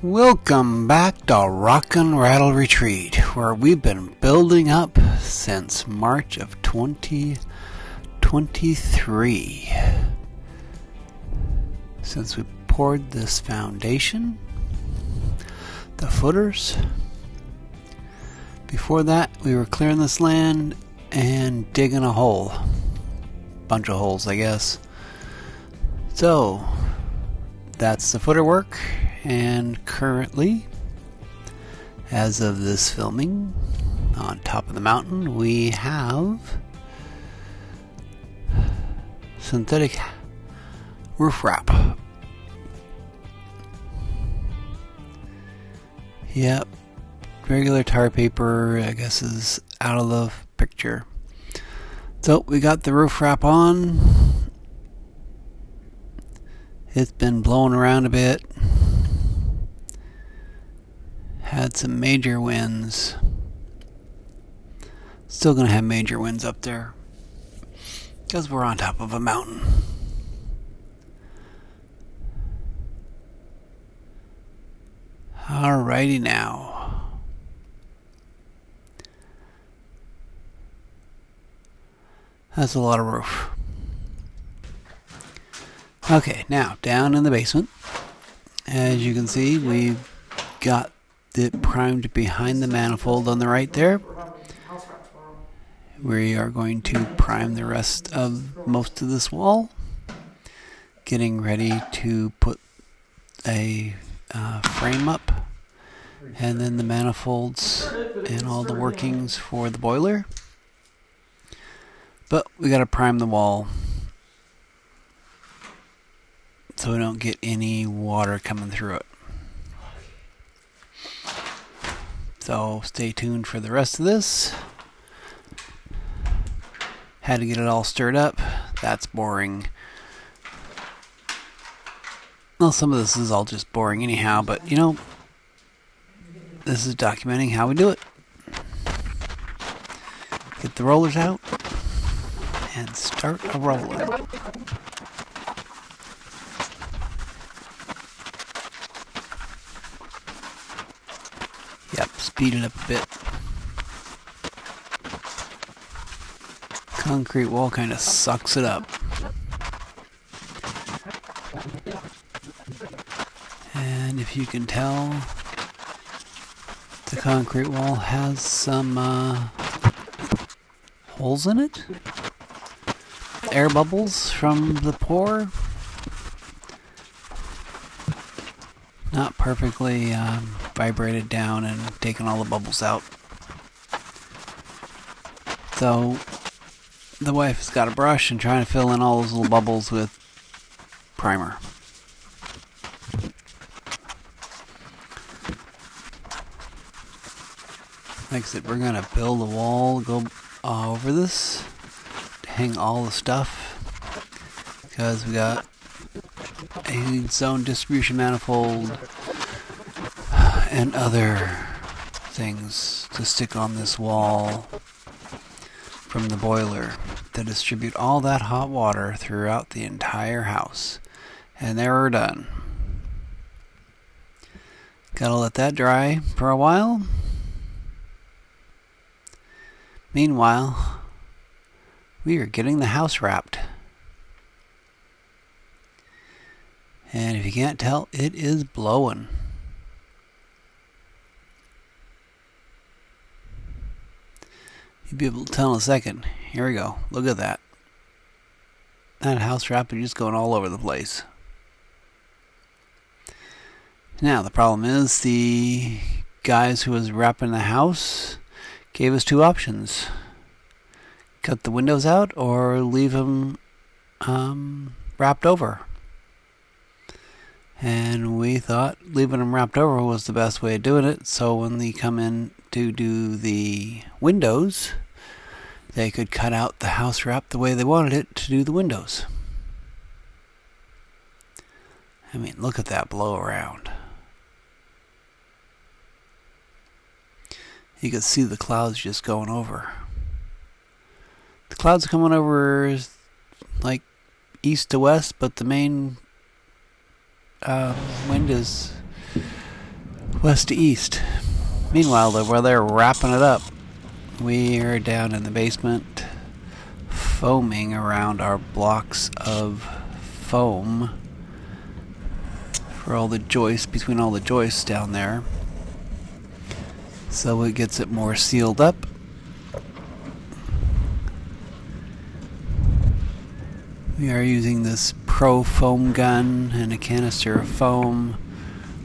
Welcome back to Rock and Rattle Retreat, where we've been building up since March of 2023. Since we poured this foundation, the footers. Before that, we were clearing this land and digging a hole. Bunch of holes, I guess. So, that's the footer work. And currently, as of this filming, on top of the mountain, we have synthetic roof wrap. Yep, regular tar paper, I guess, is out of the picture. So, we got the roof wrap on. It's been blowing around a bit. Had some major winds. Still gonna have major winds up there because we're on top of a mountain. Alrighty now. That's a lot of roof. Okay, now down in the basement. As you can see, we've got it primed behind the manifold on the right there. We are going to prime the rest of most of this wall, getting ready to put a frame up, and then the manifolds and all the workings for the boiler. But we got to prime the wall so we don't get any water coming through it. So stay tuned for the rest of this. Had to get it all stirred up. That's boring. Well, some of this is all just boring anyhow, but you know, this is documenting how we do it. Get the rollers out and start a roller. Yep, speed it up a bit. Concrete wall kind of sucks it up. And if you can tell, the concrete wall has some holes in it. Air bubbles from the pour. Not perfectly vibrated down and taken all the bubbles out. So the wife's got a brush and trying to fill in all those little bubbles with primer. Like I said, we're going to build a wall, go over this, to hang all the stuff, because we got a zone distribution manifold and other things to stick on this wall from the boiler to distribute all that hot water throughout the entire house. And there we're done. Gotta let that dry for a while. Meanwhile, we are getting the house wrapped. And if you can't tell, it is blowing. You'll be able to tell in a second. Here we go. Look at that. That house wrap is just going all over the place. Now, the problem is the guys who was wrapping the house gave us two options. Cut the windows out or leave them wrapped over. And we thought leaving them wrapped over was the best way of doing it, so when they come in to do the windows, they could cut out the house wrap the way they wanted it to do the windows. I mean, look at that blow around. You can see the clouds just going over. The clouds are coming over like east to west, but the main wind is west to east. Meanwhile, while they're wrapping it up, we are down in the basement foaming around our blocks of foam for all the joists, between all the joists down there, so it gets it more sealed up. We are using this Pro foam gun and a canister of foam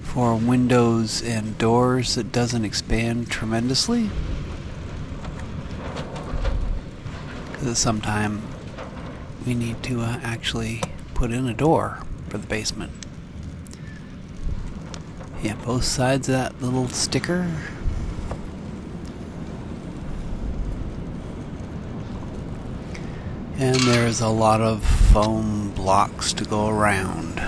for windows and doors that doesn't expand tremendously, because sometime we need to actually put in a door for the basement. Yeah, both sides of that little sticker. And there's a lot of foam blocks to go around.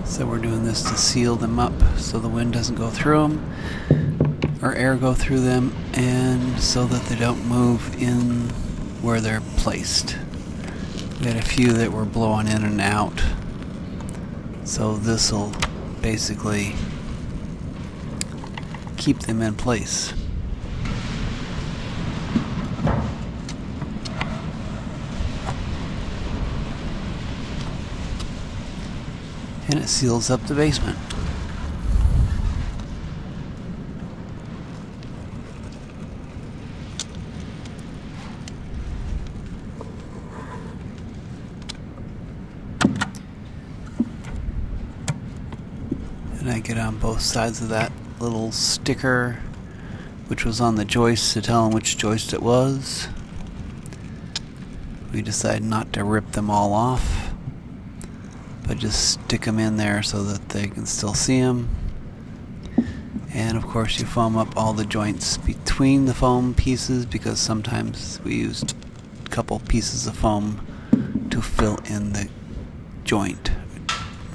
So we're doing this to seal them up so the wind doesn't go through them, or air go through them, and so that they don't move in where they're placed. We had a few that were blowing in and out, so this will basically keep them in place. And it seals up the basement. And I get on both sides of that little sticker, which was on the joist, to tell them which joist it was. We decided not to rip them all off, but just stick them in there so that they can still see them. And of course you foam up all the joints between the foam pieces, because sometimes we used a couple pieces of foam to fill in the joint,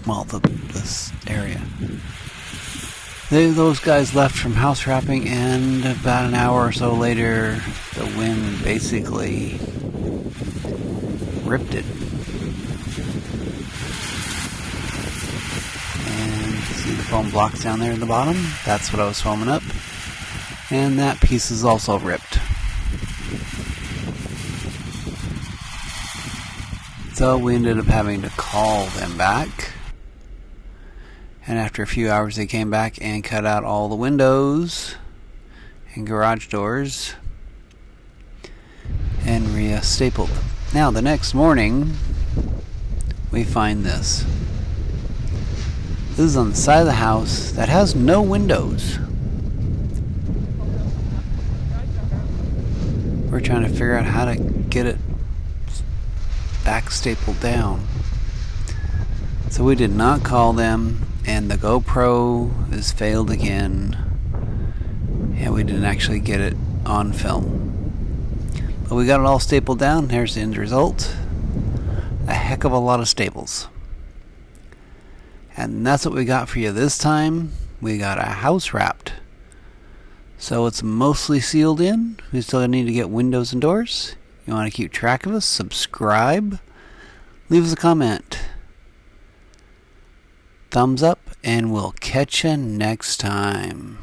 well, this area. Those guys left from house wrapping, and about an hour or so later the wind basically ripped it. See the foam blocks down there in the bottom? That's what I was foaming up. And that piece is also ripped. So we ended up having to call them back. And after a few hours they came back and cut out all the windows and garage doors and re-stapled. Now the next morning we find this. This is on the side of the house that has no windows. We're trying to figure out how to get it back stapled down. So we did not call them, and the GoPro has failed again, and we didn't actually get it on film. But we got it all stapled down. Here's the end result. A heck of a lot of staples. And that's what we got for you this time. We got a house wrapped. So it's mostly sealed in. We still need to get windows and doors. You want to keep track of us? Subscribe. Leave us a comment. Thumbs up, and we'll catch you next time.